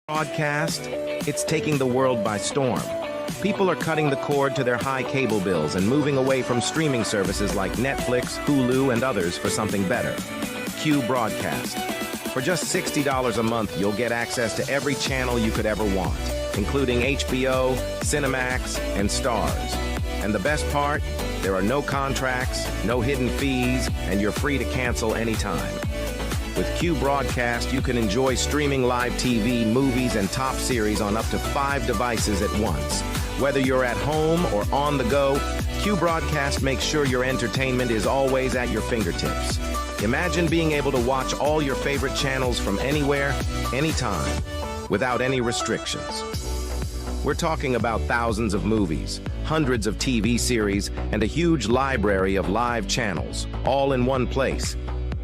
Broadcast, it's taking the world by storm. People are cutting the cord to their high cable bills and moving away from streaming services like Netflix, Hulu, and others for something better. Q Broadcast. For just $60 a month, you'll get access to every channel you could ever want, including HBO, Cinemax, and Stars. And the best part? There are no contracts, no hidden fees, and you're free to cancel anytime. With Q Broadcast, you can enjoy streaming live TV, movies, and top series on up to 5 devices at once. Whether you're at home or on the go, Q Broadcast makes sure your entertainment is always at your fingertips. Imagine being able to watch all your favorite channels from anywhere, anytime, without any restrictions. We're talking about thousands of movies, hundreds of TV series, and a huge library of live channels, all in one place.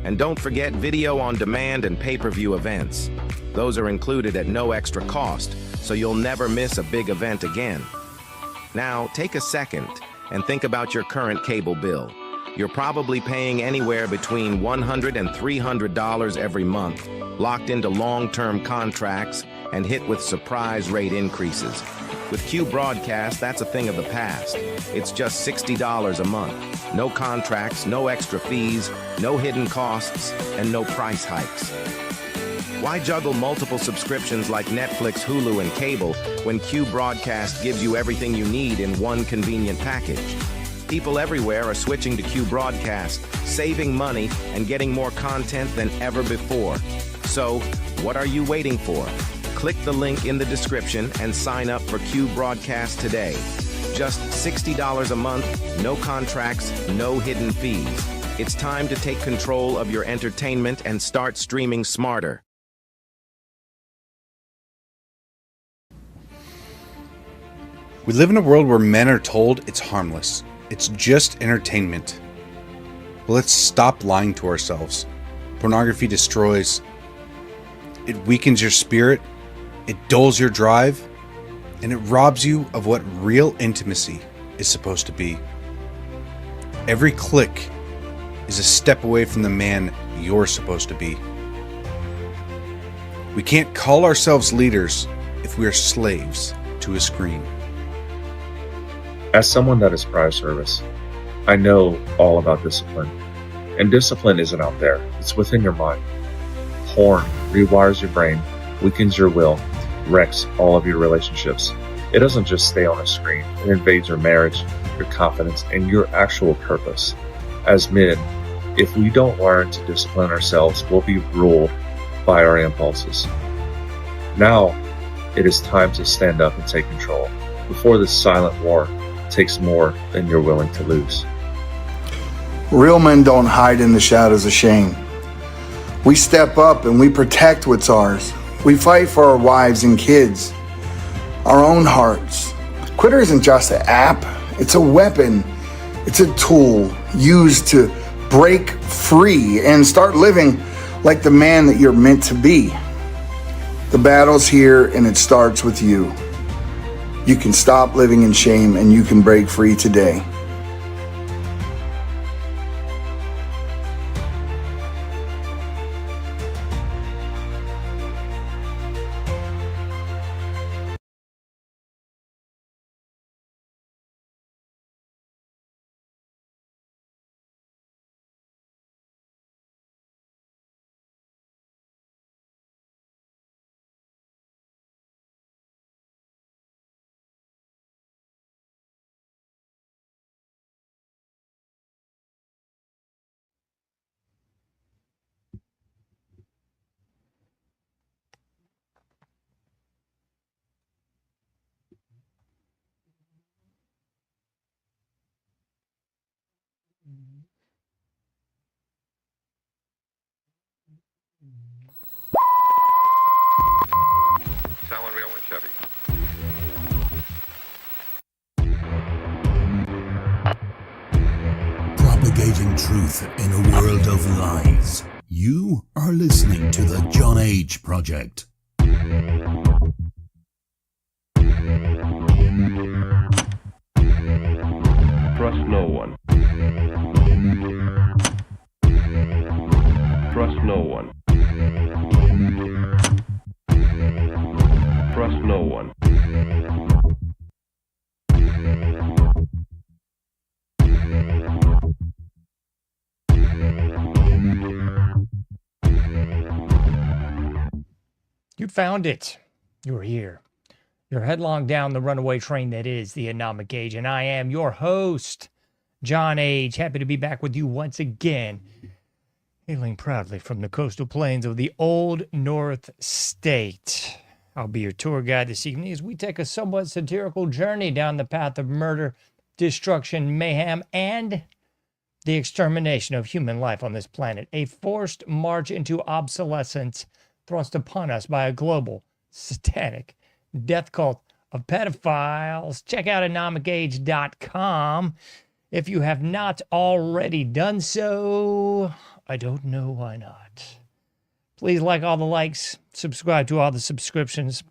And don't forget video on demand and pay-per-view events. Those are included at no extra cost, so you'll never miss a big event again. Now, take a second and think about your current cable bill. You're probably paying anywhere between $100 and $300 every month, locked into long-term contracts and hit with surprise rate increases. With Q Broadcast, that's a thing of the past. It's just $60 a month. No contracts, no extra fees, no hidden costs, and no price hikes. Why juggle multiple subscriptions like Netflix, Hulu, and cable when Q Broadcast gives you everything you need in one convenient package? People everywhere are switching to Q Broadcast, saving money and getting more content than ever before. So, what are you waiting for? Click the link in the description and sign up for Q Broadcast today. Just $60 a month, no contracts, no hidden fees. It's time to take control of your entertainment and start streaming smarter. We live in a world where men are told it's harmless. It's just entertainment. But let's stop lying to ourselves. Pornography destroys. It weakens your spirit. It dulls your drive. And it robs you of what real intimacy is supposed to be. Every click is a step away from the man you're supposed to be. We can't call ourselves leaders if we are slaves to a screen. As someone that is prior service, I know all about discipline. And discipline isn't out there, it's within your mind. Porn rewires your brain, weakens your will, wrecks all of your relationships. It doesn't just stay on a screen, it invades your marriage, your confidence, and your actual purpose. As men, if we don't learn to discipline ourselves, we'll be ruled by our impulses. Now, it is time to stand up and take control before this silent war takes more than you're willing to lose. Real men don't hide in the shadows of shame. We step up and we protect what's ours. We fight for our wives and kids, our own hearts. Twitter isn't just an app, it's a weapon. It's a tool used to break free and start living like the man that you're meant to be. The battle's here and it starts with you. You can stop living in shame and you can break free today. Talon Real and Chevy. Propagating truth in a world of lies. You are listening to the John H. Project. Trust no one. Trust no one. Trust no one. You found it. You're here. You're headlong down the runaway train that is the Anomic Age, and I am your host, John Age. Happy to be back with you once again, hailing proudly from the coastal plains of the Old North State. I'll be your tour guide this evening as we take a somewhat satirical journey down the path of murder, destruction, mayhem, and the extermination of human life on this planet. A forced march into obsolescence thrust upon us by a global, satanic death cult of pedophiles. Check out anomicage.com if you have not already done so. I don't know why not. Please like all the likes, subscribe to all the subscriptions.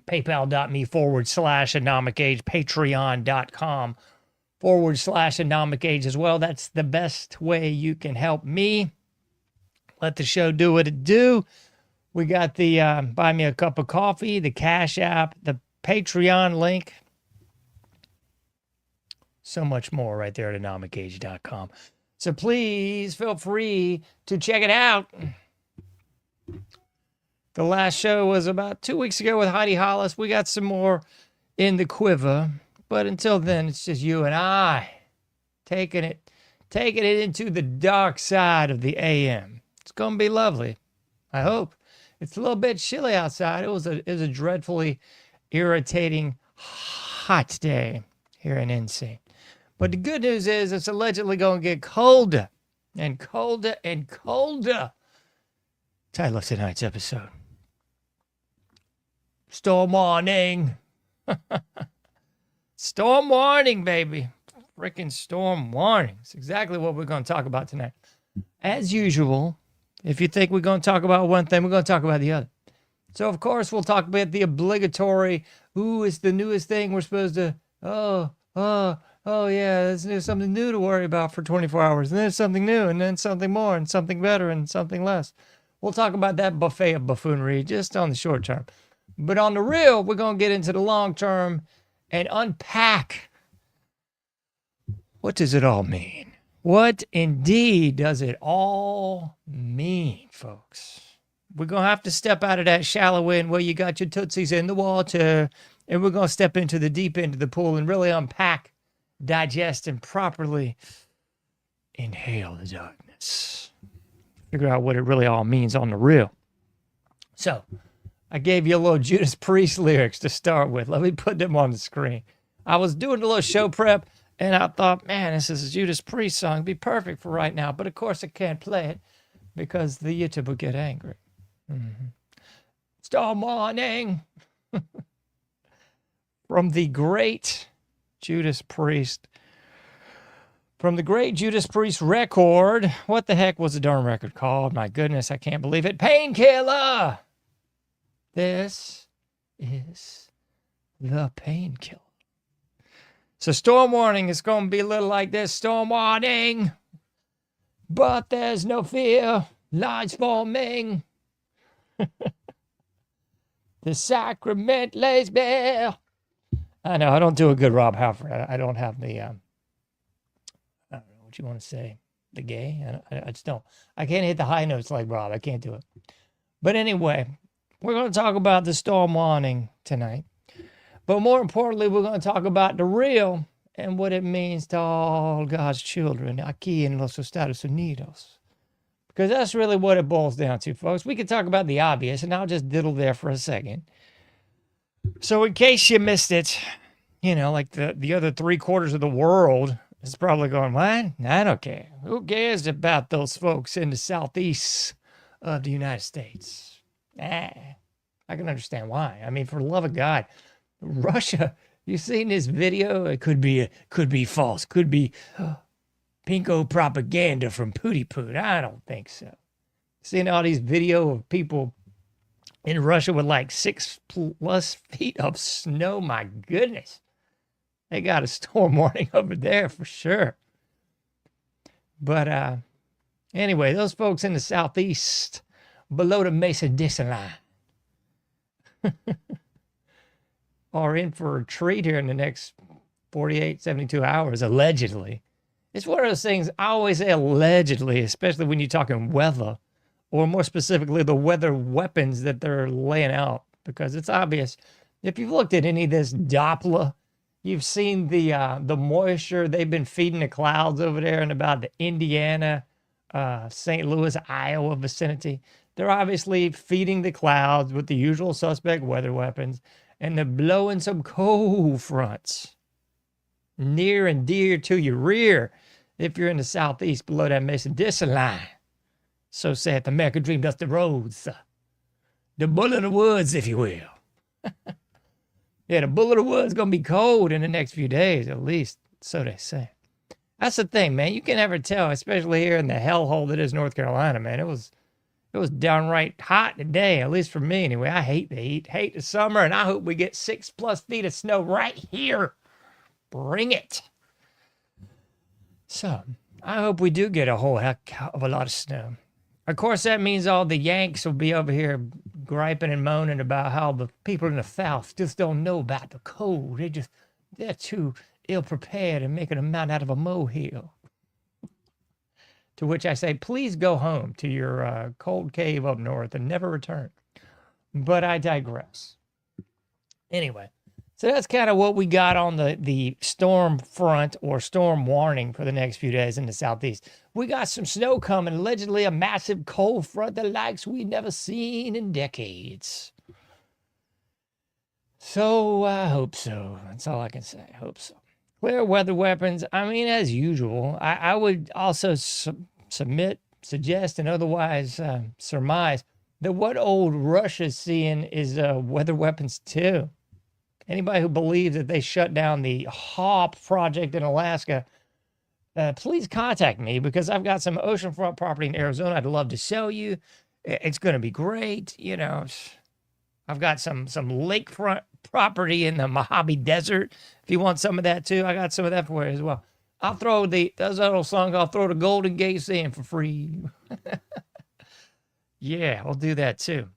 PayPal.me/anomicage, Patreon.com/anomicage as well. That's the best way you can help me. Let the show do what it do. We got the Buy Me a Cup of Coffee, the Cash App, the Patreon link. So much more right there at anomicage.com. So please feel free to check it out. The last show was about 2 weeks ago with Heidi Hollis. We got some more in the quiver. But until then, it's just you and I taking it into the dark side of the AM. It's going to be lovely. I hope. It's a little bit chilly outside. It was a dreadfully irritating hot day here in NC. But the good news is it's allegedly going to get colder and colder and colder. Title of tonight's episode: Storm warning. Storm warning, baby. Freaking storm warning. It's exactly what we're going to talk about tonight. As usual, if you think we're going to talk about one thing, we're going to talk about the other. So, of course, we'll talk about the obligatory, is the newest thing we're supposed to, yeah, there's something new to worry about for 24 hours. And then something new, and then something more, and something better, and something less. We'll talk about that buffet of buffoonery just on the short term. But on the real, we're going to get into the long term and unpack, what does it all mean? What indeed does it all mean, folks? We're going to have to step out of that shallow end where you got your tootsies in the water, and we're going to step into the deep end of the pool and really unpack, digest, and properly inhale the darkness. Figure out what it really all means on the real. So, I gave you a little Judas Priest lyrics to start with. Let me put them on the screen. I was doing a little show prep, and I thought, man, this is a Judas Priest song. It'd be perfect for right now. But, of course, I can't play it because the YouTube will get angry. Storm warning. From the great Judas Priest. From the great Judas Priest record. What the heck was the darn record called? My goodness, I can't believe it. Painkiller. This is the Painkiller. So storm warning is going to be a little like this. Storm warning. But there's no fear. Lies forming. The sacrament lays bare. I know, I don't do a good Rob Halford. I don't have the, I don't know what you want to say. The gay? I just don't. I can't hit the high notes like Rob. I can't do it. But anyway, we're going to talk about the storm warning tonight. But more importantly, we're going to talk about the real and what it means to all God's children, aquí en los Estados Unidos. Because that's really what it boils down to, folks. We could talk about the obvious, and I'll just diddle there for a second. So in case you missed it, like the other 3/4 of the world is probably going, what? I don't care. Who cares about those folks in the southeast of the United States? I can understand why. I mean, for the love of God, Russia, you seen this video? It could be false. Could be pinko propaganda from Pooty Poot. I don't think so. Seeing all these video of people in Russia with like 6+ feet of snow. My goodness. They got a storm warning over there for sure. But anyway, those folks in the southeast below the Mesa Dixon line. are in for a treat here in the next 48, 72 hours, allegedly. It's one of those things, I always say allegedly, especially when you're talking weather, or more specifically, the weather weapons that they're laying out, because it's obvious. If you've looked at any of this Doppler, you've seen the moisture they've been feeding the clouds over there in about the Indiana, St. Louis, Iowa vicinity. They're obviously feeding the clouds with the usual suspect weather weapons, and they're blowing some cold fronts near and dear to your rear if you're in the southeast below that Mason-Dixon line. So saith the American Dream Dusty Roads. The bull in the woods, if you will. Yeah, the bull in the woods going to be cold in the next few days, at least, so they say. That's the thing, man. You can never tell, especially here in the hellhole that is North Carolina, man. It was downright hot today, at least for me anyway. I hate the heat, hate the summer, and I hope we get 6+ feet of snow right here. Bring it. So, I hope we do get a whole heck of a lot of snow. Of course, that means all the Yanks will be over here griping and moaning about how the people in the South just don't know about the cold. They're too ill-prepared and making a mountain out of a molehill. To which I say, please go home to your cold cave up north and never return. But I digress. Anyway, so that's kind of what we got on the storm front or storm warning for the next few days in the southeast. We got some snow coming, allegedly a massive cold front, the likes we've never seen in decades. So I hope so. That's all I can say. I hope so. Clear weather weapons. I mean, as usual, I would also suggest, and otherwise surmise that what old Russia's seeing is weather weapons too. Anybody who believes that they shut down the HAWP project in Alaska, please contact me, because I've got some oceanfront property in Arizona I'd love to sell you. It's going to be great. You know, I've got some lakefront property in the Mojave Desert. If you want some of that too, I got some of that for you as well. I'll throw those old songs, I'll throw the Golden Gates in for free. Yeah, I'll do that too.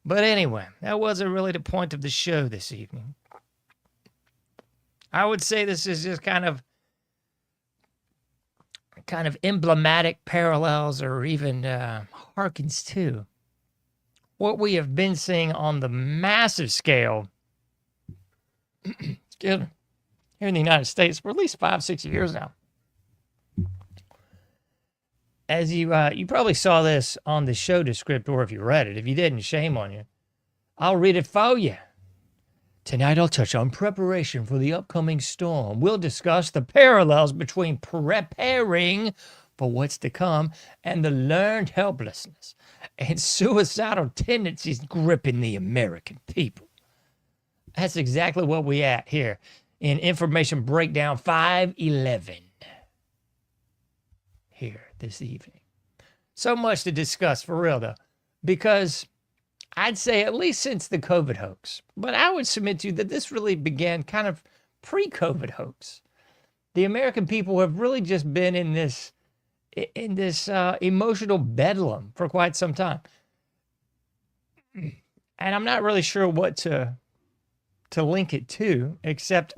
But anyway, that wasn't really the point of the show this evening. I would say this is just kind of emblematic parallels, or even harkens to what we have been seeing on the massive scale here in the United States for at least 5-6 years now. As you probably saw this on the show descriptor if you read it. If you didn't, shame on you. I'll read it for you. Tonight I'll touch on preparation for the upcoming storm. We'll discuss the parallels between preparing for what's to come and the learned helplessness and suicidal tendencies gripping the American people. That's exactly what we at here in Information Breakdown 511 here this evening. So much to discuss, for real though, because I'd say at least since the COVID hoax, but I would submit to you that this really began kind of pre-COVID hoax. The American people have really just been in this emotional bedlam for quite some time. And I'm not really sure what to link it to, except,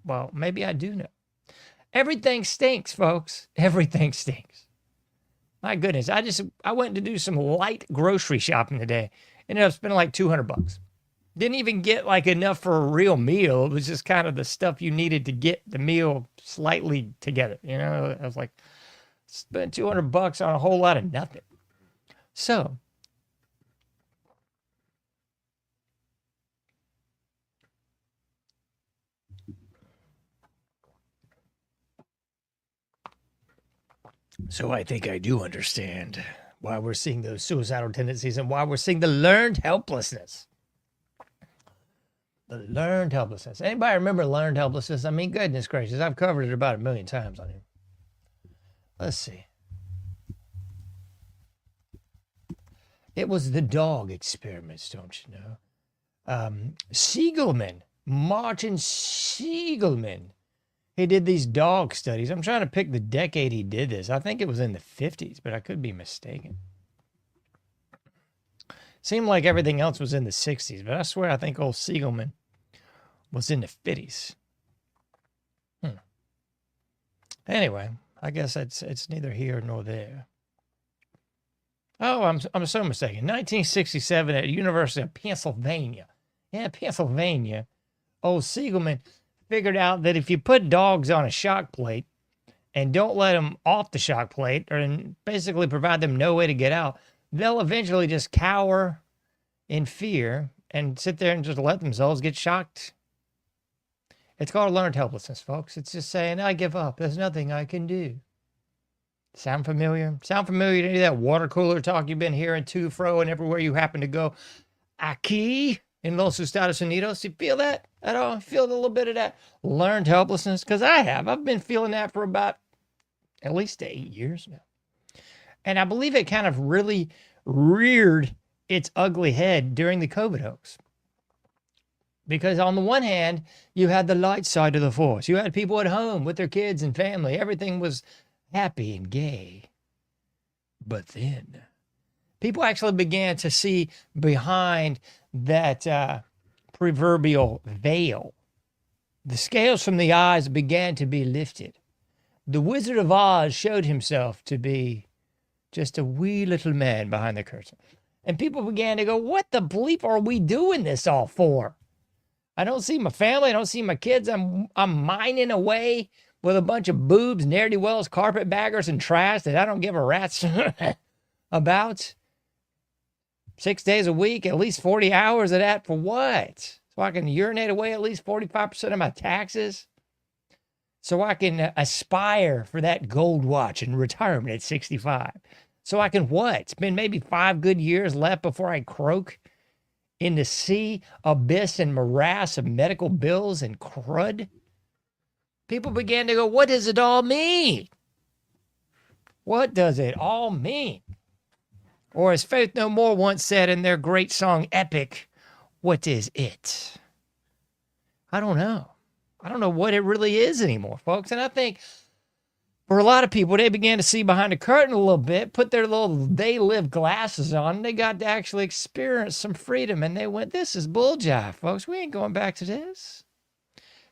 well, maybe I do know. Everything stinks, folks. Everything stinks. My goodness, I went to do some light grocery shopping today. Ended up spending like $200. Didn't even get like enough for a real meal. It was just kind of the stuff you needed to get the meal slightly together. You know, I was like, spent $200 on a whole lot of nothing. So I think I do understand why we're seeing those suicidal tendencies and why we're seeing the learned helplessness. The learned helplessness. Anybody remember learned helplessness? I mean, goodness gracious, I've covered it about 1 million times on here. Let's see. It was the dog experiments, don't you know? Siegelman, Martin Siegelman. He did these dog studies. I'm trying to pick the decade he did this. I think it was in the 50s, but I could be mistaken. Seemed like everything else was in the 60s, but I swear I think old Siegelman was in the 50s. Anyway, I guess it's neither here nor there. Oh, I'm so mistaken. 1967 at University of Pennsylvania. Yeah, Pennsylvania. Old Siegelman figured out that if you put dogs on a shock plate and don't let them off the shock plate, or basically provide them no way to get out, they'll eventually just cower in fear and sit there and just let themselves get shocked. It's called learned helplessness, folks. It's just saying, I give up. There's nothing I can do. Sound familiar? Sound familiar to any of that water cooler talk you've been hearing to, fro, and everywhere you happen to go? Aquí in Los Estados Unidos. You feel that at all? Feel a little bit of that learned helplessness? Because I have. I've been feeling that for about at least 8 years now. And I believe it kind of really reared its ugly head during the COVID hoax. Because on the one hand, you had the light side of the force. You had people at home with their kids and family. Everything was happy and gay. But then people actually began to see behind that proverbial veil. The scales from the eyes began to be lifted. The Wizard of Oz showed himself to be just a wee little man behind the curtain. And people began to go, what the bleep are we doing this all for? I don't see my family. I don't see my kids. I'm mining away with a bunch of boobs, ne'er-do-wells, carpetbaggers, and trash that I don't give a rat's about. 6 days a week, at least 40 hours of that for what? So I can urinate away at least 45% of my taxes? So I can aspire for that gold watch in retirement at 65? So I can what? Spend maybe 5 good years left before I croak in the sea, abyss, and morass of medical bills and crud? People began to go, what does it all mean? What does it all mean? Or as Faith No More once said in their great song, Epic, what is it? I don't know. I don't know what it really is anymore, folks. And I think for a lot of people, they began to see behind the curtain a little bit, put their little they live glasses on, and they got to actually experience some freedom. And they went, this is bull jive, folks. We ain't going back to this.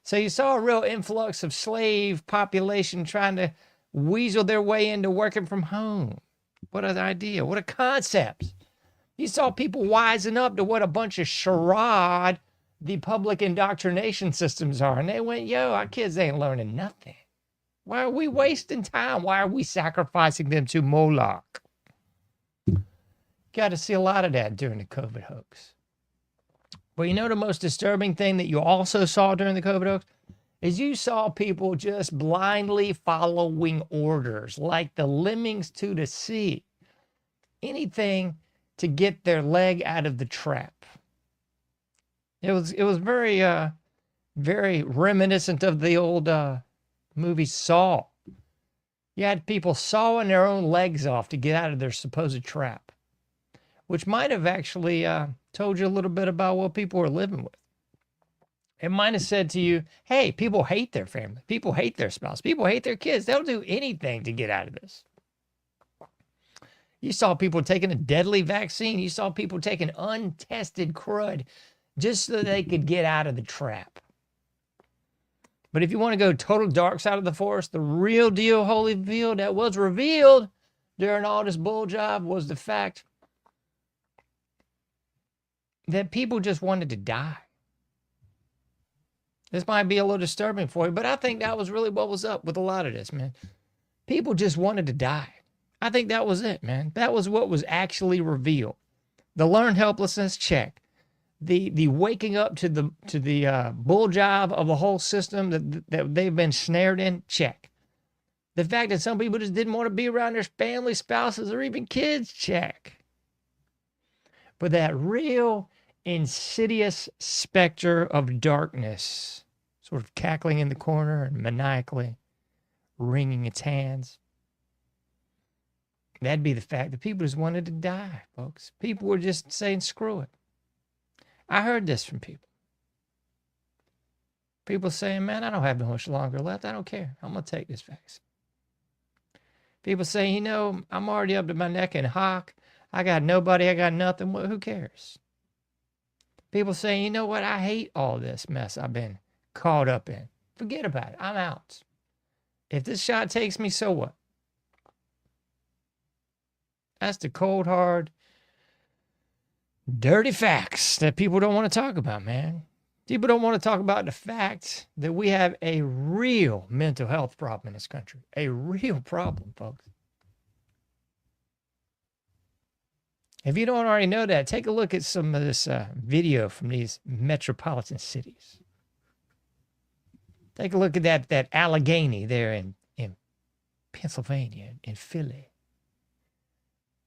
So you saw a real influx of slave population trying to weasel their way into working from home. What an idea. What a concept. You saw people wising up to what a bunch of charade the public indoctrination systems are. And they went, yo, our kids ain't learning nothing. Why are we wasting time? Why are we sacrificing them to Moloch? Got to see a lot of that during the COVID hoax. But you know the most disturbing thing that you also saw during the COVID hoax? Is you saw people just blindly following orders like the lemmings to the sea. Anything to get their leg out of the trap. It was very, very reminiscent of the old movie Saw. You had people sawing their own legs off to get out of their supposed trap, which might have actually told you a little bit about what people were living with. It might have said to you, hey, people hate their family. People hate their spouse. People hate their kids. They'll do anything to get out of this. You saw people taking a deadly vaccine. You saw people taking untested crud just so they could get out of the trap. But if you want to go total dark side of the forest, the real deal, holy revealed, that was revealed during all this bull job was the fact that people just wanted to die. This might be a little disturbing for you, but I think that was really what was up with a lot of this, man. People just wanted to die. I think that was it, man. That was what was actually revealed. The learned helplessness, check. The waking up to the bull job of the whole system that they've been snared in, check. The fact that some people just didn't want to be around their family, spouses, or even kids, check. But that real insidious specter of darkness sort of cackling in the corner and maniacally wringing its hands. That'd be the fact that people just wanted to die, folks. People were just saying, screw it. I heard this from people. People saying, man, I don't have much longer left. I don't care. I'm going to take this vaccine. People saying, you know, I'm already up to my neck in hock. I got nobody, I got nothing. Well, who cares? People saying, you know what? I hate all this mess I've been caught up in. Forget about it. I'm out. If this shot takes me, so what? That's the cold, hard, dirty facts that people don't want to talk about, man. People don't want to talk about the fact that we have a real mental health problem in this country. A real problem, folks. If you don't already know that, take a look at some of this video from these metropolitan cities. Take a look at that Allegheny there in Pennsylvania, in Philly.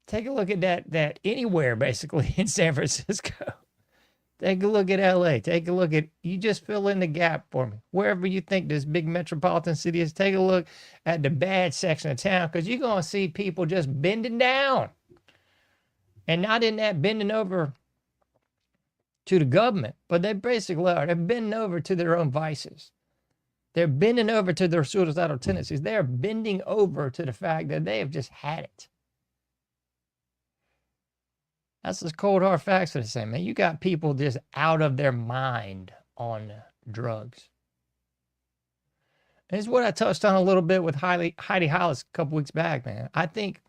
Take a look at that anywhere, basically, in San Francisco. Take a look at LA. Take a look at, you just fill in the gap for me. Wherever you think this big metropolitan city is, take a look at the bad section of town, because you're going to see people just bending down. And not in that bending over to the government, but they basically are. They're bending over to their own vices. They're bending over to their suicidal tendencies. They're bending over to the fact that they have just had it. That's the cold hard facts of the same, man. You got people just out of their mind on drugs. And it's what I touched on a little bit with Heidi Hollis a couple weeks back, man. I think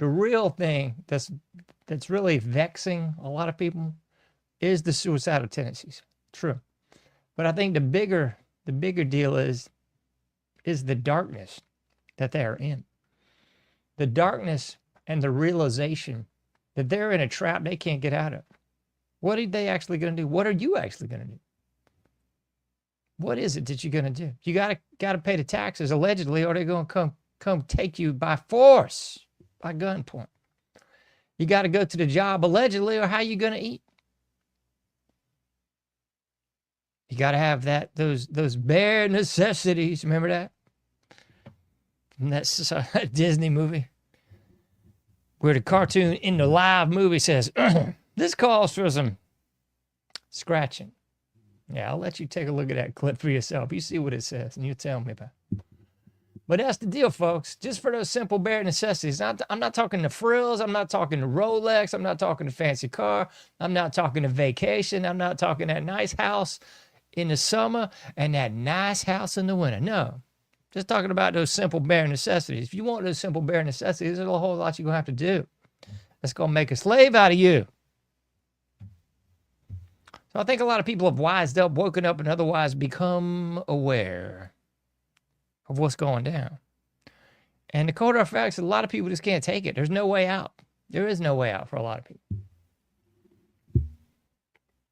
the real thing that's really vexing a lot of people is the suicidal tendencies. True. But I think the bigger deal is the darkness that they are in. The darkness and the realization that they're in a trap they can't get out of. What are they actually going to do? What are you actually going to do? What is it that you're going to do? You got to pay the taxes, allegedly, or they're going to come take you by force, by gunpoint. You got to go to the job, allegedly, or how you going to eat? You got to have those bare necessities. Remember that? From that Disney movie, where the cartoon in the live movie says, this calls for some scratching. Yeah, I'll let you take a look at that clip for yourself. You see what it says, and you tell me about it. But that's the deal, folks. Just for those simple bare necessities. I'm not talking to frills. I'm not talking to Rolex. I'm not talking to fancy car. I'm not talking to vacation. I'm not talking that nice house in the summer and that nice house in the winter. No. Just talking about those simple bare necessities. If you want those simple bare necessities, there's a whole lot you're going to have to do. That's going to make a slave out of you. So I think a lot of people have wised up, woken up, and otherwise become aware of what's going down. And the cold hard facts, a lot of people just can't take it. There's no way out. There is no way out for a lot of people.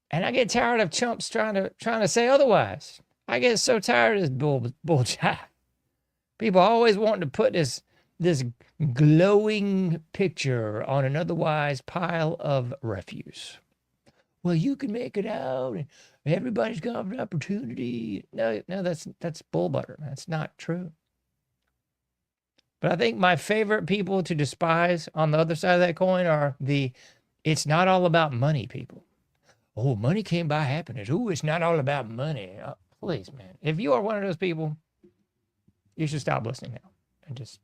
And I get tired of chumps trying to say otherwise. I get so tired of this bullshit. People always wanting to put this glowing picture on an otherwise pile of refuse. Well, you can make it out, and everybody's got an opportunity. No, that's bull butter. That's not true. But I think my favorite people to despise on the other side of that coin are it's not all about money people. Oh, money can't buy happiness. Oh, it's not all about money. Please, man. If you are one of those people, you should stop listening now and just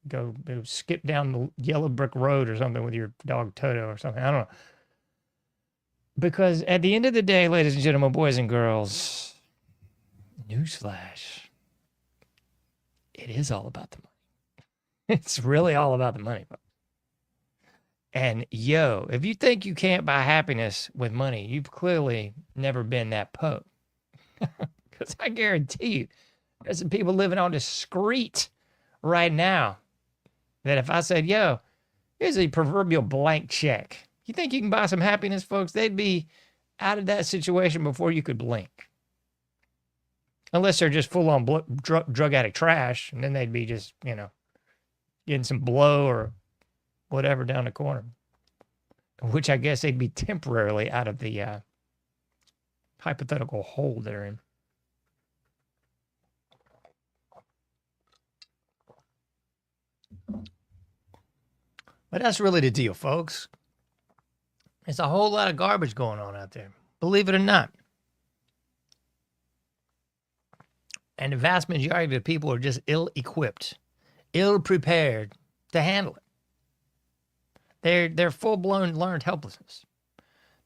go skip down the yellow brick road or something with your dog Toto or something. I don't know. Because at the end of the day, ladies and gentlemen, boys and girls, newsflash, it is all about the money. It's really all about the money. And if you think you can't buy happiness with money, you've clearly never been that pope. Because I guarantee you, there's some people living on the street right now that if I said, here's a proverbial blank check. You think you can buy some happiness, folks? They'd be out of that situation before you could blink. Unless they're just full-on drug addict trash, and then they'd be just, getting some blow or whatever down the corner. Which I guess they'd be temporarily out of the hypothetical hole they're in. But that's really the deal, folks. There's a whole lot of garbage going on out there, believe it or not. And the vast majority of the people are just ill-equipped, ill-prepared to handle it. They're full-blown learned helplessness.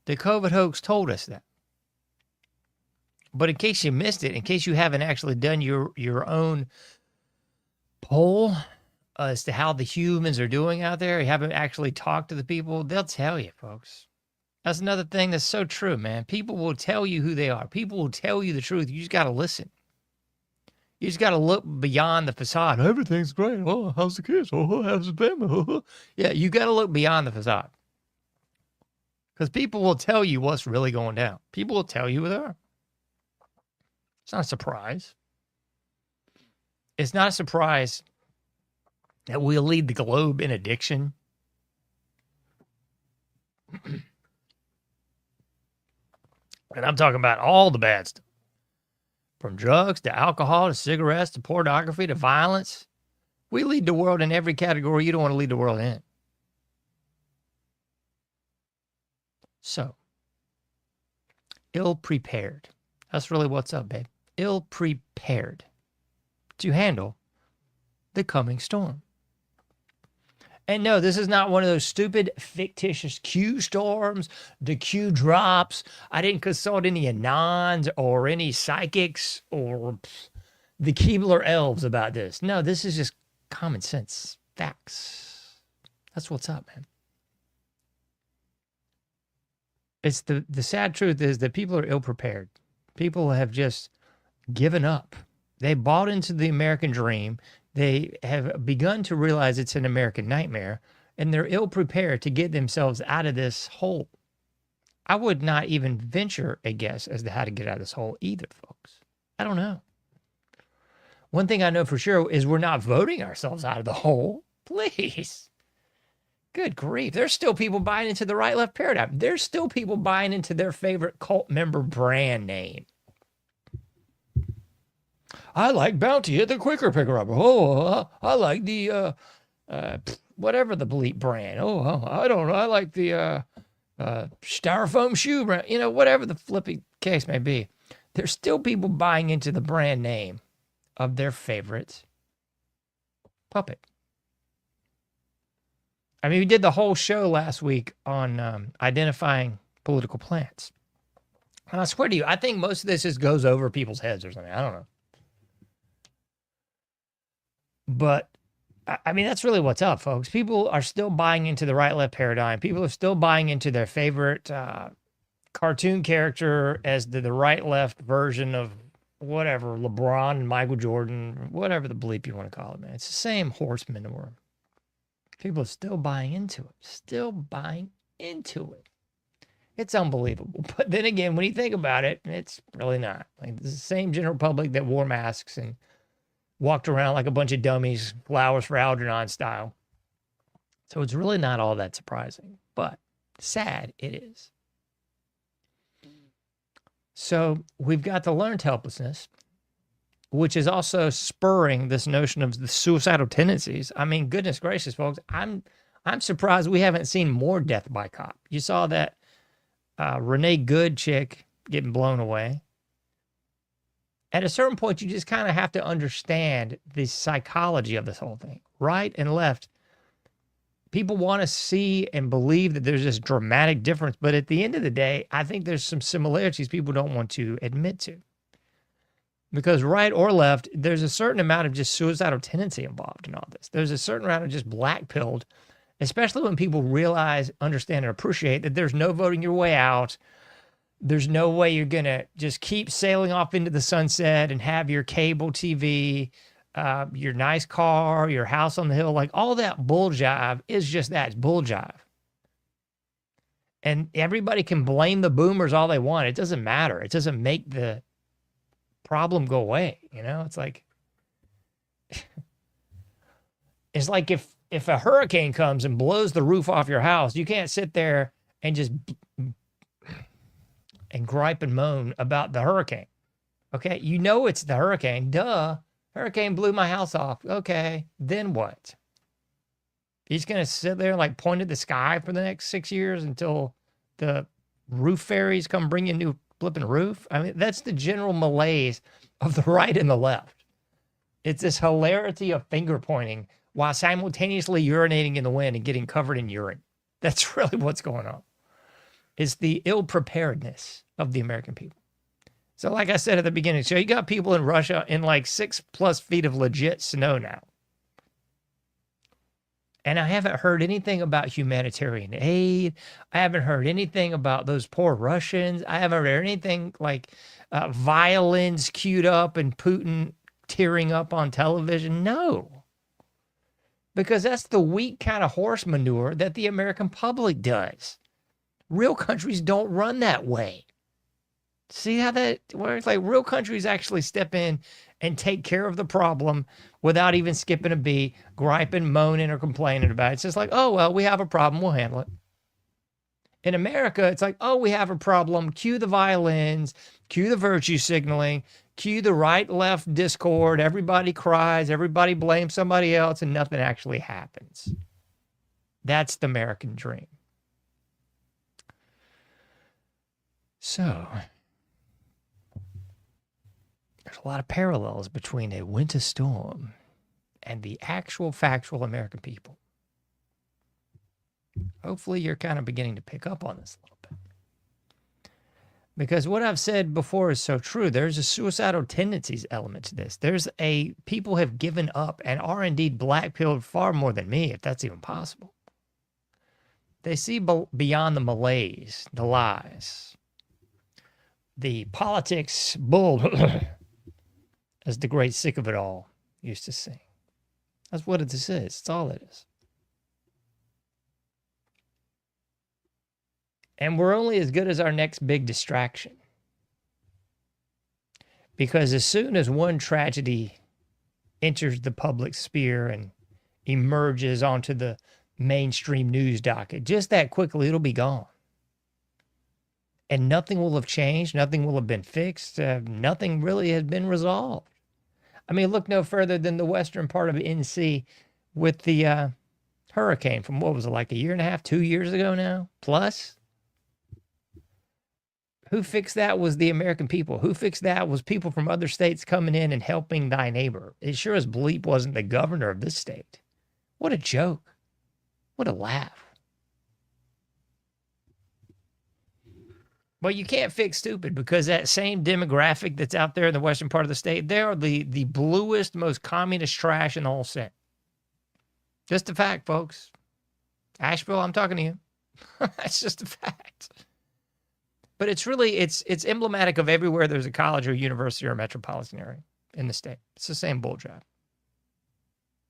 The COVID hoax told us that. But in case you missed it, in case you haven't actually done your own poll as to how the humans are doing out there, you haven't actually talked to the people, they'll tell you, folks. That's another thing that's so true, man. People will tell you who they are. People will tell you the truth. You just got to listen. You just got to look beyond the facade. Everything's great. Oh, how's the kids? Oh, how's the family? Yeah, you got to look beyond the facade. Because people will tell you what's really going down. People will tell you who they are. It's not a surprise. It's not a surprise that we'll lead the globe in addiction. And I'm talking about all the bad stuff. From drugs to alcohol to cigarettes to pornography to violence. We lead the world in every category you don't want to lead the world in. So, ill-prepared. That's really what's up, babe. Ill-prepared to handle the coming storm. And no, this is not one of those stupid, fictitious Q storms, the Q drops. I didn't consult any Anons or any psychics or the Keebler elves about this. No, this is just common sense facts. That's what's up, man. It's the sad truth is that people are ill-prepared. People have just given up. They bought into the American dream. They have begun to realize it's an American nightmare, and they're ill-prepared to get themselves out of this hole. I would not even venture a guess as to how to get out of this hole either, folks. I don't know. One thing I know for sure is we're not voting ourselves out of the hole. Please. Good grief. There's still people buying into the right-left paradigm. There's still people buying into their favorite cult member brand name. I like Bounty at the Quicker Picker Upper. Oh, I like the, whatever the bleep brand. Oh, I don't know. I like the styrofoam shoe brand. You know, whatever the flippy case may be. There's still people buying into the brand name of their favorite puppet. I mean, we did the whole show last week on identifying political plants. And I swear to you, I think most of this just goes over people's heads or something. I don't know. But, I mean, that's really what's up, folks. People are still buying into the right-left paradigm. People are still buying into their favorite cartoon character as the right-left version of whatever, LeBron and Michael Jordan, whatever the bleep you want to call it, man. It's the same horse manure. People are still buying into it. Still buying into it. It's unbelievable. But then again, when you think about it, it's really not. Like, it's the same general public that wore masks and walked around like a bunch of dummies, flowers for Algernon style. So it's really not all that surprising, but sad it is. So we've got the learned helplessness, which is also spurring this notion of the suicidal tendencies. I mean, goodness gracious, folks, I'm surprised we haven't seen more death by cop. You saw that Renee Good chick getting blown away. At a certain point, you just kind of have to understand the psychology of this whole thing. Right and left, people want to see and believe that there's this dramatic difference. But at the end of the day, I think there's some similarities people don't want to admit to. Because right or left, there's a certain amount of just suicidal tendency involved in all this. There's a certain amount of just black-pilled, especially when people realize, understand, and appreciate that there's no voting your way out. There's no way you're going to just keep sailing off into the sunset and have your cable TV, your nice car, your house on the hill. Like, all that bull jive is just that. It's bull jive. And everybody can blame the boomers all they want. It doesn't matter. It doesn't make the problem go away. You know, it's like, it's like if a hurricane comes and blows the roof off your house, you can't sit there and just and gripe and moan about the hurricane. Okay, you know it's the hurricane. Duh. Hurricane blew my house off. Okay, then what? He's going to sit there and like point at the sky for the next 6 years until the roof fairies come bring you a new flipping roof? I mean, that's the general malaise of the right and the left. It's this hilarity of finger pointing while simultaneously urinating in the wind and getting covered in urine. That's really what's going on. It's the ill-preparedness of the American people. So like I said at the beginning, so you got people in Russia in like 6+ feet of legit snow now. And I haven't heard anything about humanitarian aid. I haven't heard anything about those poor Russians. I haven't heard anything like violins queued up and Putin tearing up on television. No. Because that's the weak kind of horse manure that the American public does. Real countries don't run that way. See how that works? Like real countries actually step in and take care of the problem without even skipping a beat, griping, moaning, or complaining about it. It's just like, oh, well, we have a problem. We'll handle it. In America, it's like, oh, we have a problem. Cue the violins, cue the virtue signaling, cue the right-left discord. Everybody cries. Everybody blames somebody else, and nothing actually happens. That's the American dream. So, there's a lot of parallels between a winter storm and the actual factual American people. Hopefully you're kind of beginning to pick up on this a little bit. Because what I've said before is so true. There's a suicidal tendencies element to this. People have given up and are indeed black-pilled far more than me, if that's even possible. They see beyond the malaise, the lies, the politics bull, as the great Sick of It All used to sing. That's what this is. It's all it is. And we're only as good as our next big distraction. Because as soon as one tragedy enters the public sphere and emerges onto the mainstream news docket, just that quickly, it'll be gone. And nothing will have changed. Nothing will have been fixed. Nothing really has been resolved. I mean, look no further than the western part of NC with the hurricane from, what was it, like a year and a half, 2 years ago now, plus? Who fixed that was the American people. Who fixed that was people from other states coming in and helping thy neighbor. It sure as bleep wasn't the governor of this state. What a joke. What a laugh. But you can't fix stupid, because that same demographic that's out there in the western part of the state, they are the bluest, most communist trash in the whole set. Just a fact, folks. Asheville, I'm talking to you. That's just a fact. But it's emblematic of everywhere there's a college or a university or a metropolitan area in the state. It's the same bull jive.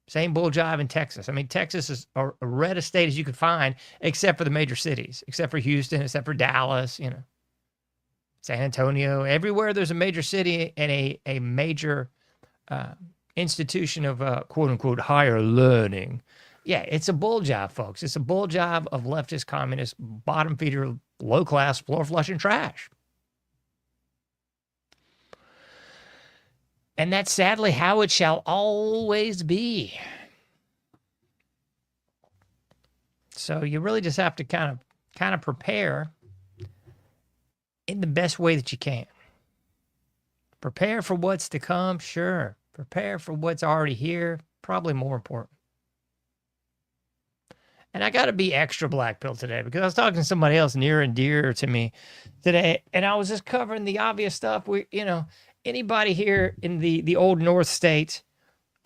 Same bull jive in Texas. I mean, Texas is a red state as you could find, except for the major cities, except for Houston, except for Dallas, San Antonio. Everywhere there's a major city and a major institution of quote unquote higher learning. Yeah, it's a bull jive, folks. It's a bull jive of leftist, communist, bottom feeder, low class, floor flushing trash. And that's sadly how it shall always be. So you really just have to kind of prepare in the best way that you can. Prepare for what's to come, sure. Prepare for what's already here, probably more important. And I got to be extra black pill today, because I was talking to somebody else near and dear to me today, and I was just covering the obvious stuff. Anybody here in the old North states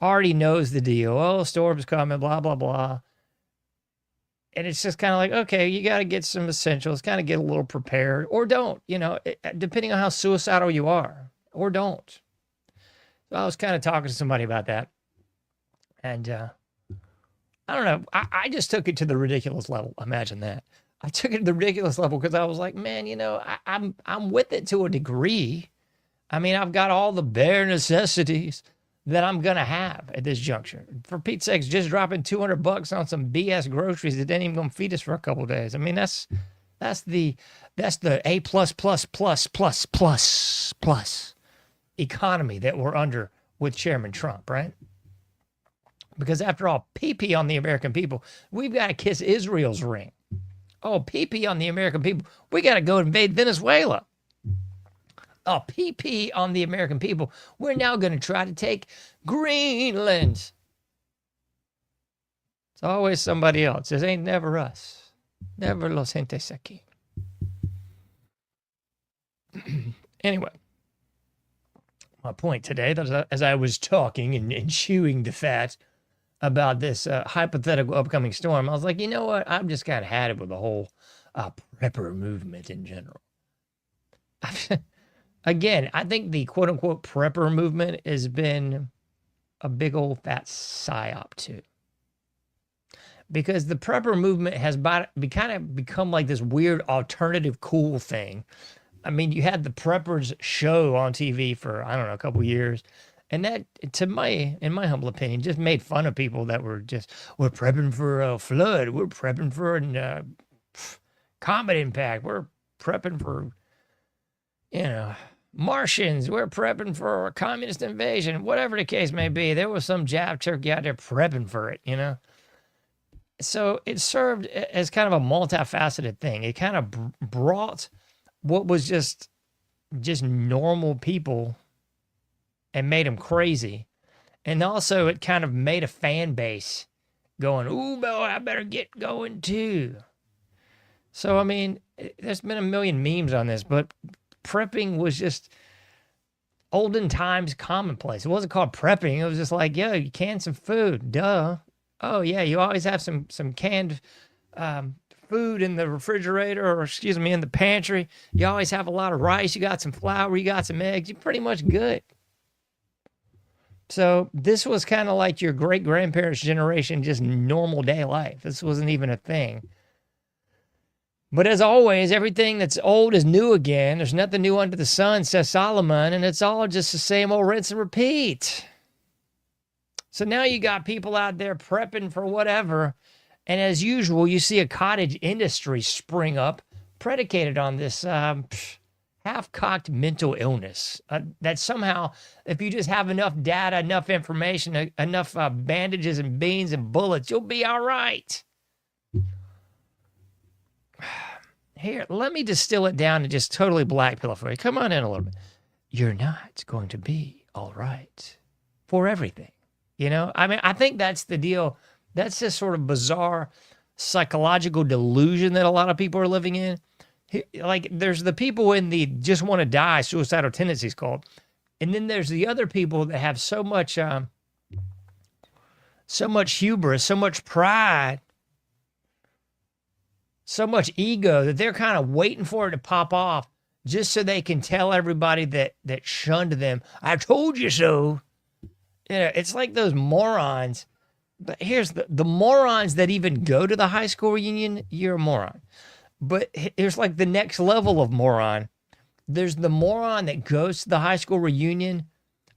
already knows the deal. Oh, storm's coming, blah, blah, blah. And it's just kind of like, okay, you got to get some essentials, kind of get a little prepared, or don't, depending on how suicidal you are, or don't. So I was kind of talking to somebody about that. And I don't know. I just took it to the ridiculous level. Imagine that. I took it to the ridiculous level because I was like, man, I'm with it to a degree. I mean, I've got all the bare necessities that I'm going to have at this juncture. For Pete's sakes, just dropping $200 on some BS groceries that ain't even going to feed us for a couple of days. I mean, that's the A++++++ economy that we're under with Chairman Trump, right? Because after all, pee-pee on the American people, we've got to kiss Israel's ring. Oh, pee-pee on the American people, we got to go invade Venezuela. Oh, pee-pee on the American people, we're now going to try to take Greenland. It's always somebody else. It ain't never us. Never los gentes aquí. Anyway, my point today, as I was talking and chewing the fat about this hypothetical upcoming storm, I was like, you know what? I've just kind of had it with the whole prepper movement in general. Again, I think the quote unquote prepper movement has been a big old fat psyop too. Because the prepper movement has kind of become like this weird alternative cool thing. I mean, you had the preppers show on TV for, I don't know, a couple years. And that, in my humble opinion, just made fun of people that were we're prepping for a flood. We're prepping for a comet impact. We're prepping for, Martians. We're prepping for a communist invasion. Whatever the case may be, there was some jab turkey out there prepping for it, So it served as kind of a multifaceted thing. It kind of brought what was just normal people and made them crazy. And also it kind of made a fan base going, ooh, boy, I better get going too. So, I mean, there's been a million memes on this, but prepping was just olden times commonplace. It wasn't called prepping. It was just like, yo, you can some food. Duh. Oh, yeah, you always have some canned food in the refrigerator, or excuse me, in the pantry. You always have a lot of rice. You got some flour. You got some eggs. You're pretty much good. So this was kind of like your great-grandparents' generation, just normal day life. This wasn't even a thing. But as always, everything that's old is new again. There's nothing new under the sun, says Solomon, and it's all just the same old rinse and repeat. So now you got people out there prepping for whatever, and as usual, you see a cottage industry spring up predicated on this half-cocked mental illness that somehow, if you just have enough data, enough information, enough bandages and beans and bullets, you'll be all right. Here, let me distill it down and just totally black pill it for you. Come on in a little bit. You're not going to be all right for everything. I mean, I think that's the deal. That's this sort of bizarre psychological delusion that a lot of people are living in. Like, there's the people in the just want to die, suicidal tendencies called. And then there's the other people that have so much hubris, so much pride, so much ego that they're kind of waiting for it to pop off just so they can tell everybody that shunned them, I told you so. It's like those morons. But here's the morons that even go to the high school reunion, you're a moron. But here's like the next level of moron. There's the moron that goes to the high school reunion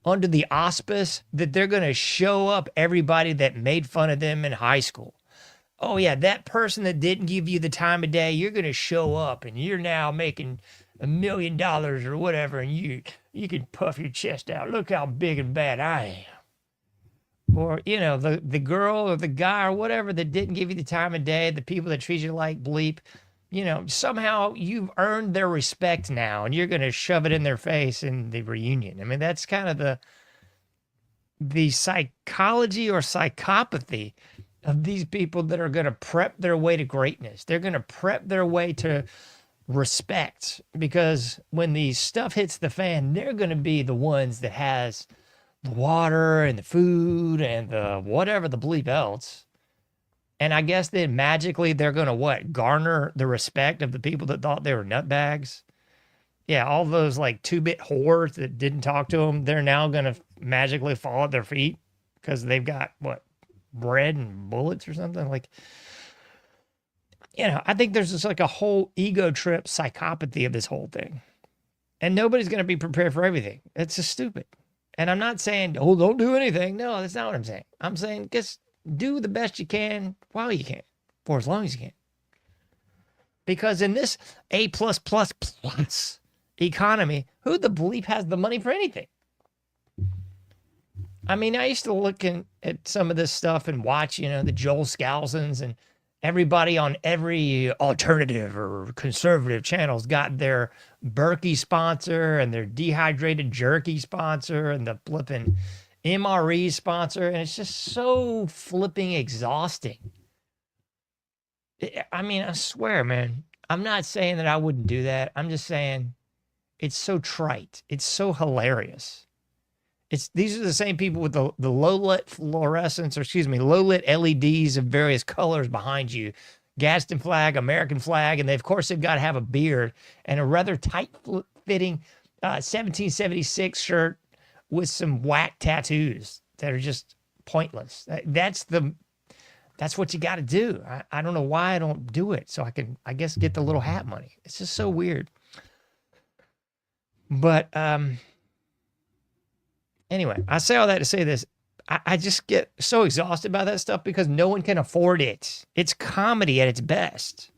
under the auspice that they're going to show up everybody that made fun of them in high school. Oh, yeah, that person that didn't give you the time of day, you're going to show up and you're now making $1 million or whatever, and you can puff your chest out. Look how big and bad I am. Or, the girl or the guy or whatever that didn't give you the time of day, the people that treat you like bleep, somehow you've earned their respect now and you're going to shove it in their face in the reunion. I mean, that's kind of the psychology or psychopathy of these people that are going to prep their way to greatness. They're going to prep their way to respect, because when the stuff hits the fan, they're going to be the ones that has the water and the food and the whatever the bleep else. And I guess then magically they're going to garner the respect of the people that thought they were nutbags. Yeah, all those like 2-bit whores that didn't talk to them, they're now going to magically fall at their feet because they've got bread and bullets or something. Like, I think there's just like a whole ego trip psychopathy of this whole thing. And nobody's going to be prepared for everything. It's just stupid. And I'm not saying, don't do anything. No, that's not what I'm saying. I'm saying just do the best you can while you can, for as long as you can. Because in this A+++ economy, who the bleep has the money for anything? I mean, I used to look at some of this stuff and watch, the Joel Scalzons and everybody on every alternative or conservative channel's got their Berkey sponsor and their dehydrated jerky sponsor and the flipping MRE sponsor. And it's just so flipping exhausting. I mean, I swear, man, I'm not saying that I wouldn't do that. I'm just saying it's so trite. It's so hilarious. These are the same people with the low lit fluorescence, or excuse me, low lit LEDs of various colors behind you. Gaston flag, American flag, and of course they've got to have a beard and a rather tight fitting 1776 shirt with some whack tattoos that are just pointless. That's what you got to do. I don't know why I don't do it, so I can, I guess, get the little hat money. It's just so weird. But anyway, I say all that to say this. I just get so exhausted by that stuff because no one can afford it. It's comedy at its best.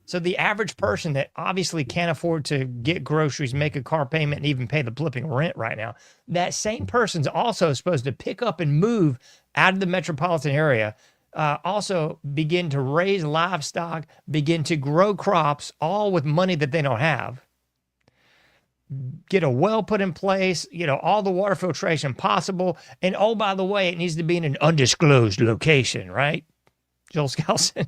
So the average person that obviously can't afford to get groceries, make a car payment, and even pay the flipping rent right now, that same person's also supposed to pick up and move out of the metropolitan area, also begin to raise livestock, begin to grow crops, all with money that they don't have. Get a well put in place, all the water filtration possible. And oh, by the way, it needs to be in an undisclosed location, right? Joel Skousen.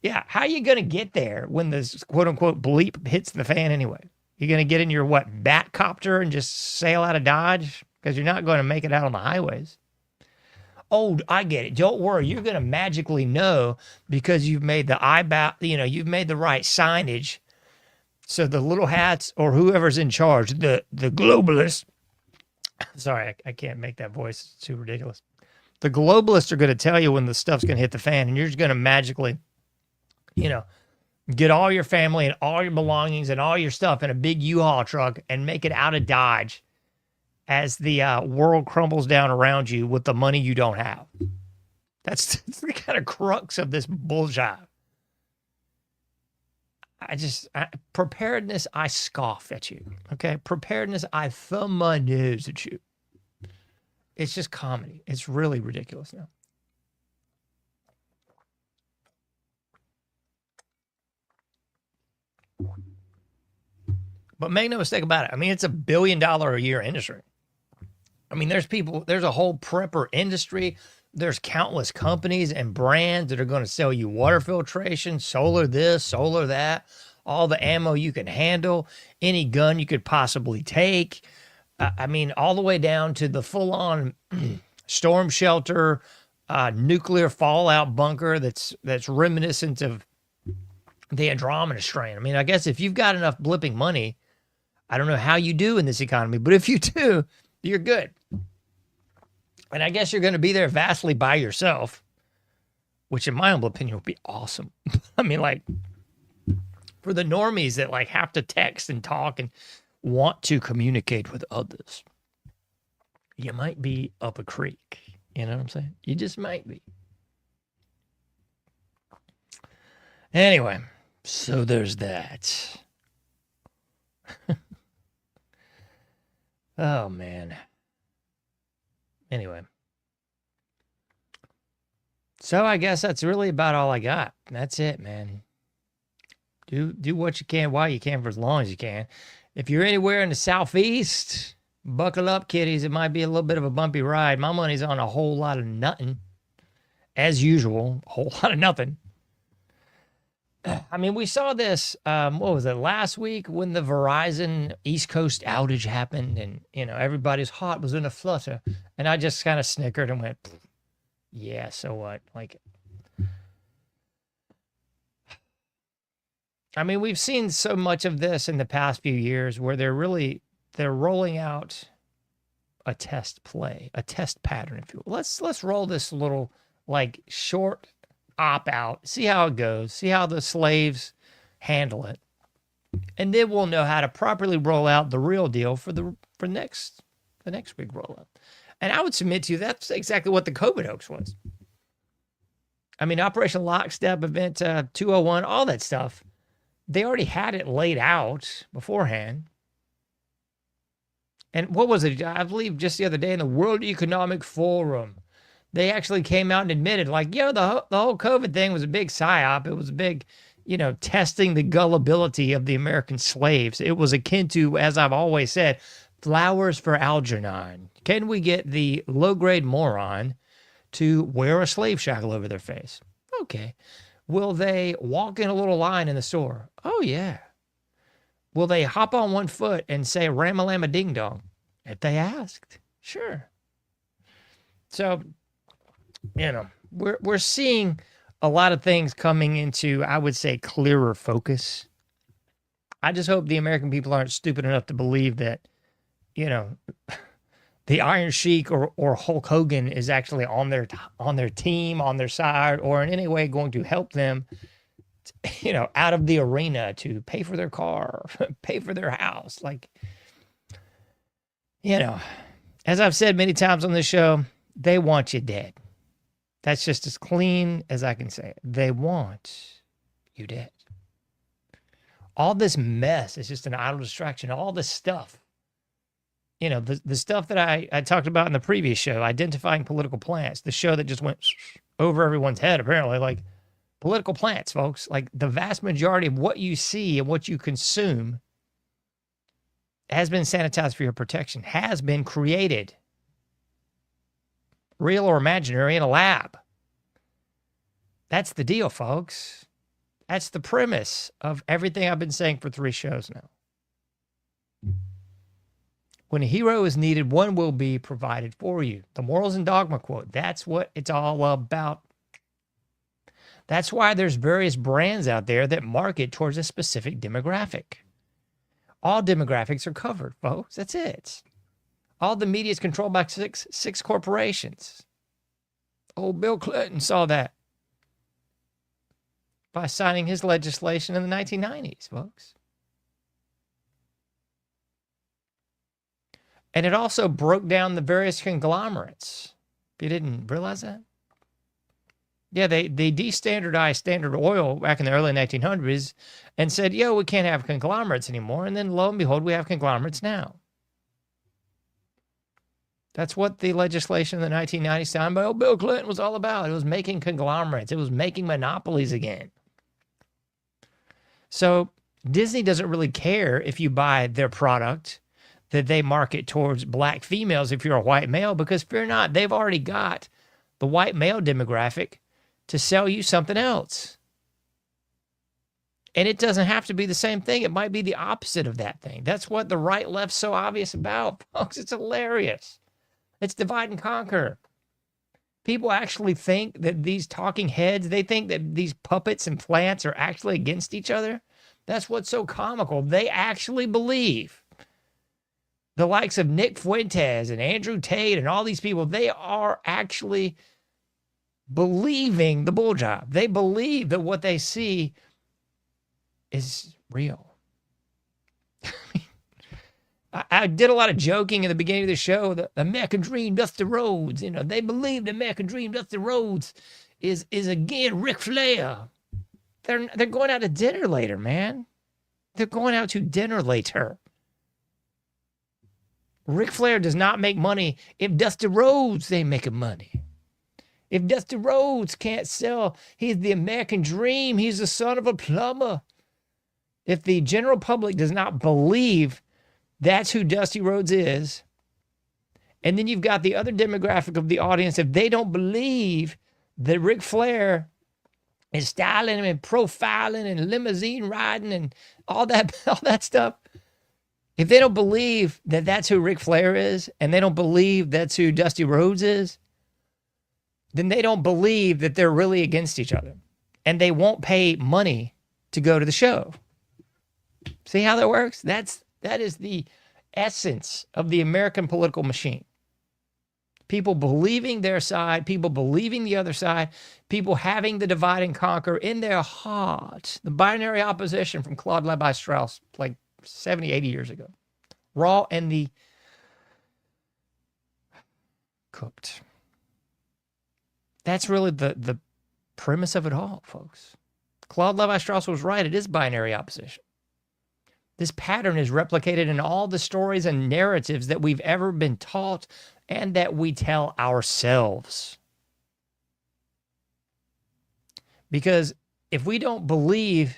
Yeah, how are you going to get there when this quote unquote bleep hits the fan anyway? You're going to get in your bat copter and just sail out of Dodge? Because you're not going to make it out on the highways. Oh, I get it. Don't worry. You're going to magically know because you've made you've made the right signage. So the little hats or whoever's in charge, the globalists, sorry, I can't make that voice. It's too ridiculous. The globalists are going to tell you when the stuff's going to hit the fan, and you're just going to magically, get all your family and all your belongings and all your stuff in a big U-Haul truck and make it out of Dodge as the world crumbles down around you with the money you don't have. That's the kind of crux of this bullshit. Preparedness, I scoff at you. Okay. Preparedness, I thumb my nose at you. It's just comedy. It's really ridiculous now. But make no mistake about it. I mean, it's $1 billion a year industry. I mean, there's a whole prepper industry. There's countless companies and brands that are going to sell you water filtration, solar this, solar that, all the ammo you can handle, any gun you could possibly take. I mean, all the way down to the full-on storm shelter, nuclear fallout bunker that's reminiscent of the Andromeda strain. I mean, I guess if you've got enough blipping money, I don't know how you do in this economy, but if you do, you're good. And I guess you're going to be there vastly by yourself, which in my humble opinion would be awesome. I mean, for the normies that have to text and talk and want to communicate with others, you might be up a creek. You know what I'm saying? You just might be. Anyway, so there's that. Oh, man. Anyway. So I guess that's really about all I got. That's it, man. Do what you can while you can for as long as you can. If you're anywhere in the Southeast, buckle up, kiddies. It might be a little bit of a bumpy ride. My money's on a whole lot of nothing. As usual, a whole lot of nothing. I mean, we saw this, what was it, last week when the Verizon East Coast outage happened and, everybody's heart was in a flutter. And I just kind of snickered and went, yeah, so what? I mean, we've seen so much of this in the past few years where they're rolling out a test play, a test pattern, if you will. Let's roll this little, short opt-out, see how it goes, see how the slaves handle it, and then we'll know how to properly roll out the real deal for the next big rollout. And I would submit to you that's exactly what the COVID hoax was. I mean, Operation Lockstep, Event 201, all that stuff, they already had it laid out beforehand. And what was it? I believe just the other day in the World Economic Forum, they actually came out and admitted, the whole COVID thing was a big psyop. It was a big, testing the gullibility of the American slaves. It was akin to, as I've always said, flowers for Algernon. Can we get the low-grade moron to wear a slave shackle over their face? Okay. Will they walk in a little line in the store? Oh, yeah. Will they hop on one foot and say ram-a-lam-a ding-dong? If they asked, sure. So, we're seeing a lot of things coming into, I would say, clearer focus. I just hope the American people aren't stupid enough to believe that, the Iron Sheik or Hulk Hogan is actually on their team, on their side, or in any way going to help them, out of the arena to pay for their car, pay for their house. Like, as I've said many times on this show, they want you dead. That's just as clean as I can say it. They want you dead. All this mess is just an idle distraction. All this stuff. The stuff that I talked about in the previous show, identifying political plants, the show that just went over everyone's head, apparently, like political plants, folks. Like the vast majority of what you see and what you consume has been sanitized for your protection, has been created, real or imaginary, in a lab. That's the deal, folks. That's the premise of everything I've been saying for 3 shows now. When a hero is needed, one will be provided for you. The Morals and Dogma quote. That's what it's all about. That's why there's various brands out there that market towards a specific demographic. All demographics are covered, folks. That's it. All the media is controlled by six corporations. Old Bill Clinton saw that by signing his legislation in the 1990s, folks. And it also broke down the various conglomerates. If you didn't realize that? Yeah, they de-standardized Standard Oil back in the early 1900s and said, we can't have conglomerates anymore. And then lo and behold, we have conglomerates now. That's what the legislation in the 1990s signed by old Bill Clinton was all about. It was making conglomerates. It was making monopolies again. So Disney doesn't really care if you buy their product that they market towards black females if you're a white male, because fear not, they've already got the white male demographic to sell you something else. And it doesn't have to be the same thing. It might be the opposite of that thing. That's what the right left's so obvious about, folks. It's hilarious. It's divide and conquer. People actually think that these talking heads, they think that these puppets and plants are actually against each other. That's what's so comical. They actually believe. The likes of Nick Fuentes and Andrew Tate and all these people, they are actually believing the bull job. They believe that what they see is real. I did a lot of joking in the beginning of the show. The American Dream, Dusty Rhodes. They believe the American Dream, Dusty Rhodes is again Ric Flair. They're going out to dinner later, man. They're going out to dinner later. Ric Flair does not make money if Dusty Rhodes ain't making money. If Dusty Rhodes can't sell, he's the American Dream. He's the son of a plumber. If the general public does not believe that's who Dusty Rhodes is, and then you've got the other demographic of the audience, if they don't believe that Ric Flair is styling and profiling and limousine riding and all that stuff, if they don't believe that that's who Ric Flair is, and they don't believe that's who Dusty Rhodes is, then they don't believe that they're really against each other. And they won't pay money to go to the show. See how that works? That is the essence of the American political machine. People believing their side, people believing the other side, people having the divide and conquer in their heart. The binary opposition from Claude Levi-Strauss, like 70, 80 years ago. Raw and the cooked. That's really the premise of it all, folks. Claude Levi-Strauss was right. It is binary opposition. This pattern is replicated in all the stories and narratives that we've ever been taught and that we tell ourselves. Because if we don't believe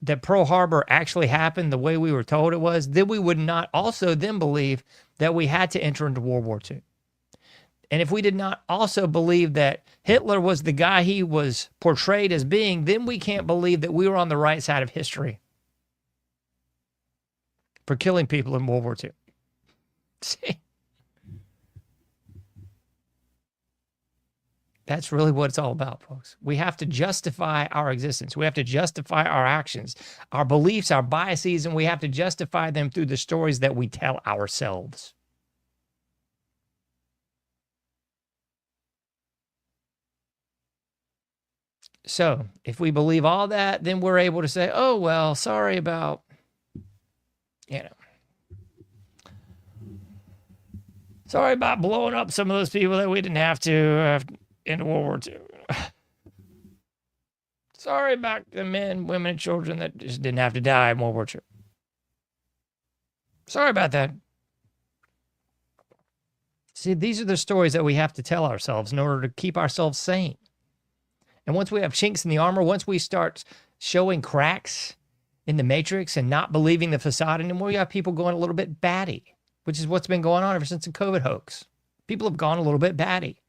that Pearl Harbor actually happened the way we were told it was, then we would not also then believe that we had to enter into World War II. And if we did not also believe that Hitler was the guy he was portrayed as being, then we can't believe that we were on the right side of history for killing people in World War II. See? That's really what it's all about, folks. We have to justify our existence. We have to justify our actions, our beliefs, our biases, and we have to justify them through the stories that we tell ourselves. So if we believe all that, then we're able to say, oh, well, sorry about, sorry about blowing up some of those people that we didn't have to in World War II. Sorry about the men, women, and children that just didn't have to die in World War II. Sorry about that. See, these are the stories that we have to tell ourselves in order to keep ourselves sane. And once we have chinks in the armor, once we start showing cracks in the matrix and not believing the facade anymore, you have people going a little bit batty, which is what's been going on ever since the COVID hoax. People have gone a little bit batty.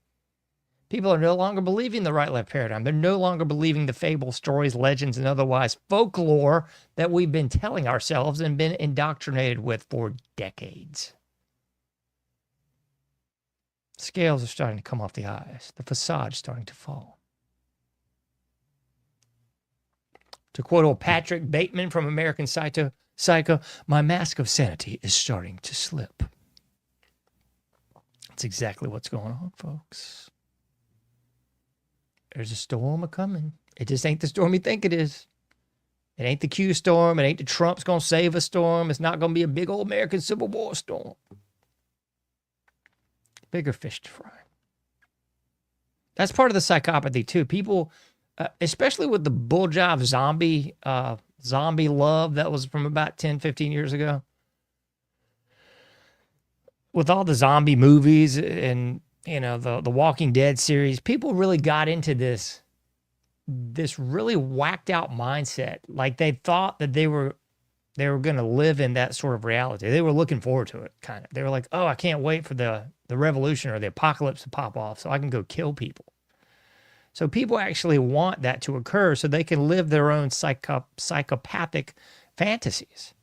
People are no longer believing the right-left paradigm. They're no longer believing the fables, stories, legends, and otherwise folklore that we've been telling ourselves and been indoctrinated with for decades. Scales are starting to come off the eyes. The facade is starting to fall. To quote old Patrick Bateman from American Psycho, my mask of sanity is starting to slip. That's exactly what's going on, folks. There's a storm a-coming. It just ain't the storm you think it is. It ain't the Q storm. It ain't the Trump's going to save a storm. It's not going to be a big old American Civil War storm. Bigger fish to fry. That's part of the psychopathy, too. People, especially with the bull jive zombie love that was from about 10, 15 years ago. With all the zombie movies and the Walking Dead series, people really got into this really whacked out mindset. Like they thought that they were going to live in that sort of reality. They were looking forward to it, kind of. They were like, oh, I can't wait for the revolution or the apocalypse to pop off so I can go kill people. So people actually want that to occur so they can live their own psychopathic fantasies.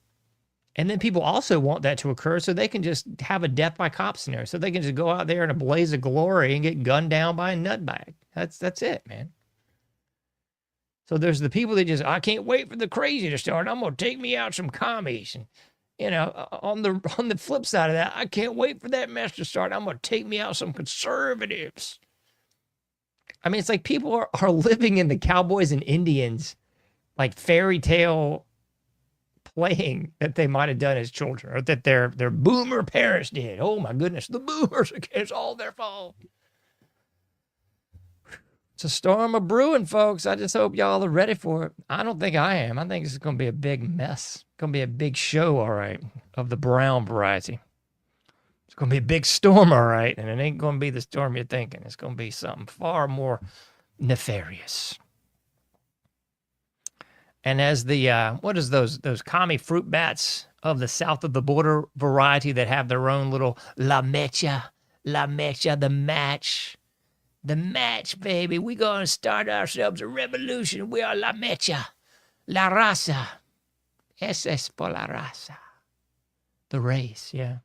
And then people also want that to occur so they can just have a death by cop scenario. So they can just go out there in a blaze of glory and get gunned down by a nutbag. That's it, man. So there's the people that just, I can't wait for the crazy to start. I'm going to take me out some commies. And, on the flip side of that, I can't wait for that mess to start. I'm going to take me out some conservatives. I mean, it's like people are living in the Cowboys and Indians, like fairy tale playing that they might have done as children, or that their boomer parents did. Oh my goodness, the boomers, it's all their fault. It's a storm of brewing, folks. I just hope y'all are ready for it. I don't think I am. I think it's going to be a big mess. It's going to be a big show, all right, of the brown variety. It's going to be a big storm, all right, and it ain't going to be the storm you're thinking. It's going to be something far more nefarious. And as the, what is those commie fruit bats of the south of the border variety that have their own little la mecha, the match, baby. We going to start ourselves a revolution. We are la mecha, la raza. Esa es por la raza. The race, yeah.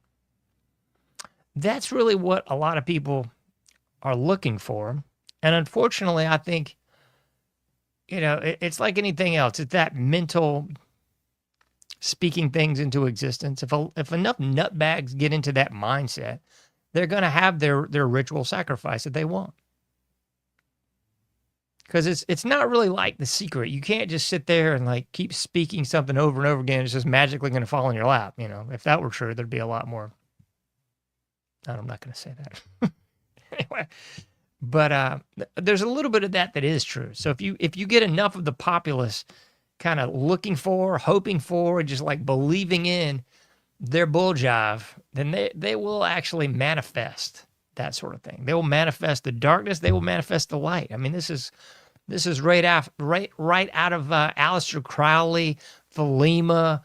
That's really what a lot of people are looking for. And unfortunately, I think, it's like anything else. It's that mental speaking things into existence. If enough nutbags get into that mindset, they're going to have their ritual sacrifice that they want. Because it's not really like The Secret. You can't just sit there and like keep speaking something over and over again. It's just magically going to fall in your lap. If that were true, there'd be a lot more. I'm not going to say that. Anyway. But there's a little bit of that is true. So if you get enough of the populace kind of looking for, hoping for, just like believing in their bull jive, then they will actually manifest that sort of thing. They will manifest the darkness. They will manifest the light. I mean, this is right out of Aleister Crowley, Thelema,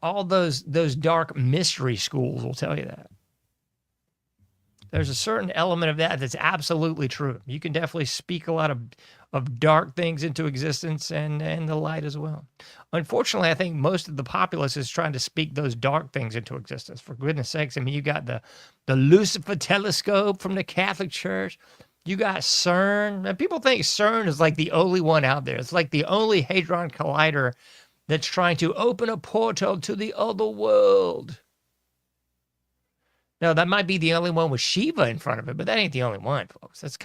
all those dark mystery schools will tell you that. There's a certain element of that that's absolutely true. You can definitely speak a lot of dark things into existence and the light as well. Unfortunately, I think most of the populace is trying to speak those dark things into existence. For goodness sakes, I mean, you got the Lucifer telescope from the Catholic Church. You got CERN. And people think CERN is like the only one out there. It's like the only Hadron Collider that's trying to open a portal to the other world. No, that might be the only one with Shiva in front of it, but that ain't the only one, folks. It's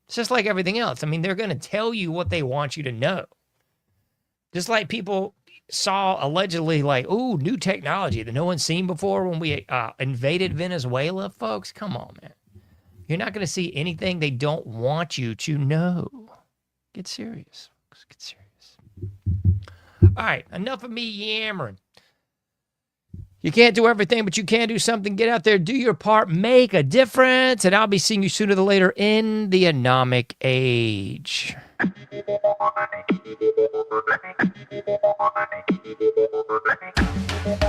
just like everything else. I mean, they're going to tell you what they want you to know. Just like people saw allegedly like, ooh, new technology that no one's seen before when we invaded Venezuela, folks. Come on, man. You're not going to see anything they don't want you to know. Get serious, folks. Get serious. All right, enough of me yammering. You can't do everything, but you can do something. Get out there, do your part, make a difference, and I'll be seeing you sooner than later in the Anomic Age.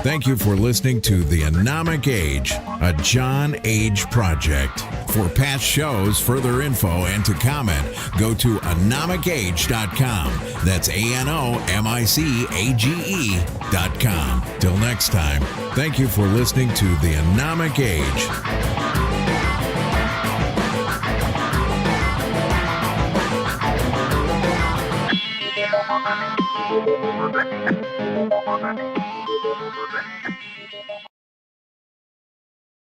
Thank you for listening to The Anomic Age, a John Age project. For past shows, further info, and to comment, go to anomicage.com. That's ANOMICAGE.com. Till next time, thank you for listening to The Anomic Age. Thank you.